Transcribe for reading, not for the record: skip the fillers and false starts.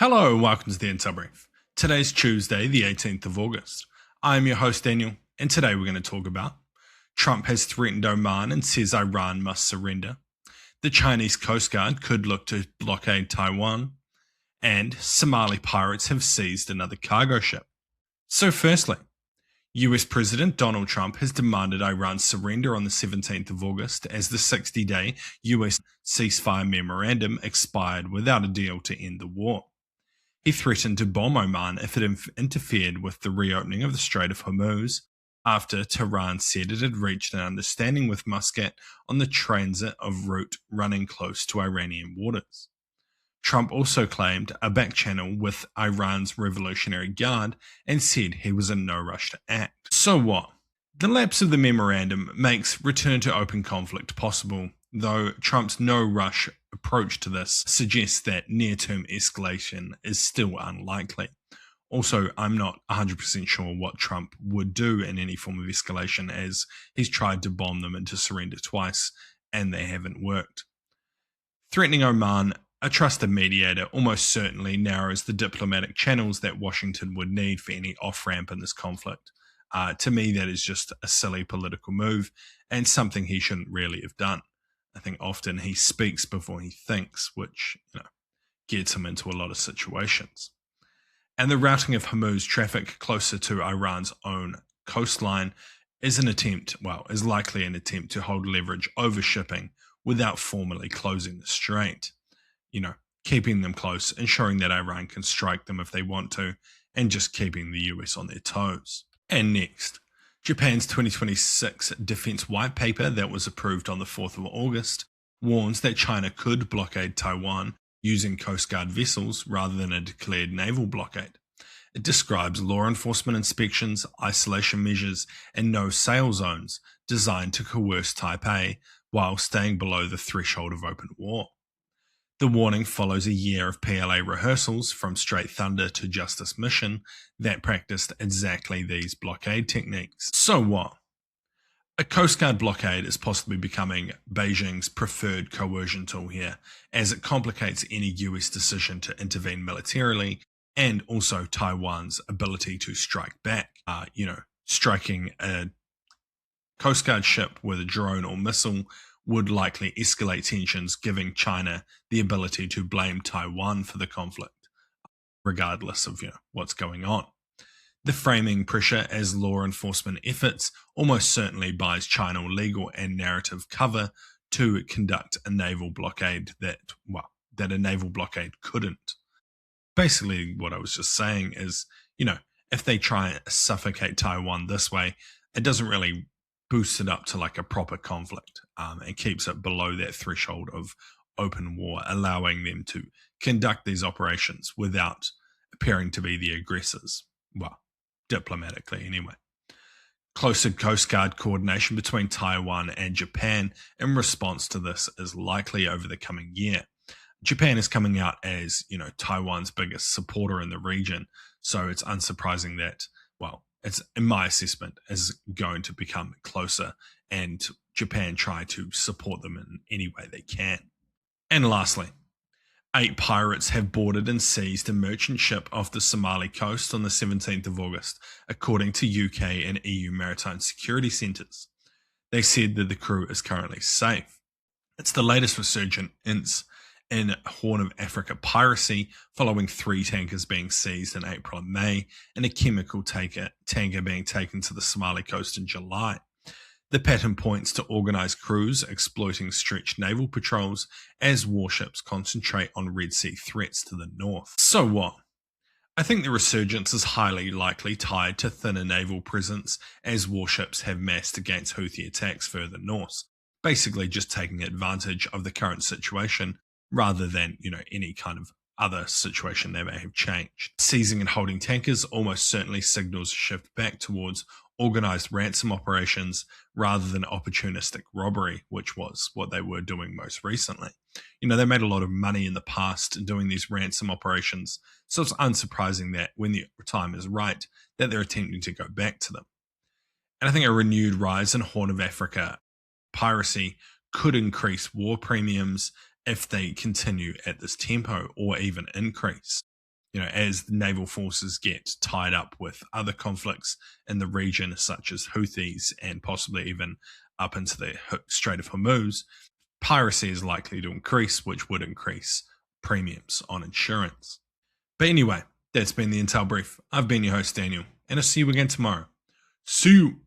Hello, welcome to the Intel Brief. Today's Tuesday, the 18th of August. I'm your host, Daniel, and today we're going to talk about Trump has threatened Oman and says Iran must surrender, the Chinese Coast Guard could look to blockade Taiwan, and Somali pirates have seized another cargo ship. So firstly, US President Donald Trump has demanded Iran's surrender on the 17th of August as the 60-day US ceasefire memorandum expired without a deal to end the war. He threatened to bomb Oman if it interfered with the reopening of the Strait of Hormuz after Tehran said it had reached an understanding with Muscat on the transit of route running close to Iranian waters. Trump also claimed a back channel with Iran's Revolutionary Guard and said he was in no rush to act. So what? The lapse of the memorandum makes return to open conflict possible, though Trump's no-rush approach to this suggests that near-term escalation is still unlikely. Also, I'm not 100% sure what Trump would do in any form of escalation, as he's tried to bomb them into surrender twice, and they haven't worked. Threatening Oman, a trusted mediator, almost certainly narrows the diplomatic channels that Washington would need for any off-ramp in this conflict. To me, that is just a silly political move and something he shouldn't really have done. I think often he speaks before he thinks, which gets him into a lot of situations. And the routing of Hormuz traffic closer to Iran's own coastline is likely an attempt to hold leverage over shipping without formally closing the strait. Keeping them close, ensuring that Iran can strike them if they want to, and just keeping the US on their toes. And next, Japan's 2026 defense white paper that was approved on the 4th of August warns that China could blockade Taiwan using Coast Guard vessels rather than a declared naval blockade. It describes law enforcement inspections, isolation measures, and no-sail zones designed to coerce Taipei while staying below the threshold of open war. The warning follows a year of PLA rehearsals from Straight Thunder to Justice Mission that practiced exactly these blockade techniques. So what? A Coast Guard blockade is possibly becoming Beijing's preferred coercion tool here, as it complicates any US decision to intervene militarily and also Taiwan's ability to strike back. Striking a Coast Guard ship with a drone or missile would likely escalate tensions, giving China the ability to blame Taiwan for the conflict, regardless of what's going on. The framing pressure as law enforcement efforts almost certainly buys China legal and narrative cover to conduct a naval blockade that a naval blockade couldn't. Basically, what I was just saying is, if they try and suffocate Taiwan this way, it doesn't really boost it up to like a proper conflict, and keeps it below that threshold of open war, allowing them to conduct these operations without appearing to be the aggressors. Diplomatically anyway. Closer Coast Guard coordination between Taiwan and Japan in response to this is likely over the coming year. Japan is coming out as, Taiwan's biggest supporter in the region, so it's unsurprising that, it's, in my assessment, is going to become closer and Japan try to support them in any way they can. And lastly, 8 pirates have boarded and seized a merchant ship off the Somali coast on the 17th of August, according to UK and EU maritime security centres. They said that the crew is currently safe. It's the latest resurgence in Horn of Africa piracy, following 3 tankers being seized in April and May, and a chemical tanker being taken to the Somali coast in July. The pattern points to organised crews exploiting stretched naval patrols as warships concentrate on Red Sea threats to the north. So what? I think the resurgence is highly likely tied to thinner naval presence as warships have massed against Houthi attacks further north, basically just taking advantage of the current situation rather than, any kind of other situation that may have changed. Seizing and holding tankers almost certainly signals a shift back towards organised ransom operations rather than opportunistic robbery, which was what they were doing most recently. They made a lot of money in the past doing these ransom operations, so it's unsurprising that when the time is right, that they're attempting to go back to them. And I think a renewed rise in Horn of Africa piracy could increase war premiums if they continue at this tempo or even increase. as naval forces get tied up with other conflicts in the region, such as Houthis and possibly even up into the Strait of Hormuz, piracy is likely to increase, which would increase premiums on insurance. But anyway, that's been the Intel Brief. I've been your host, Daniel, and I'll see you again tomorrow. See you!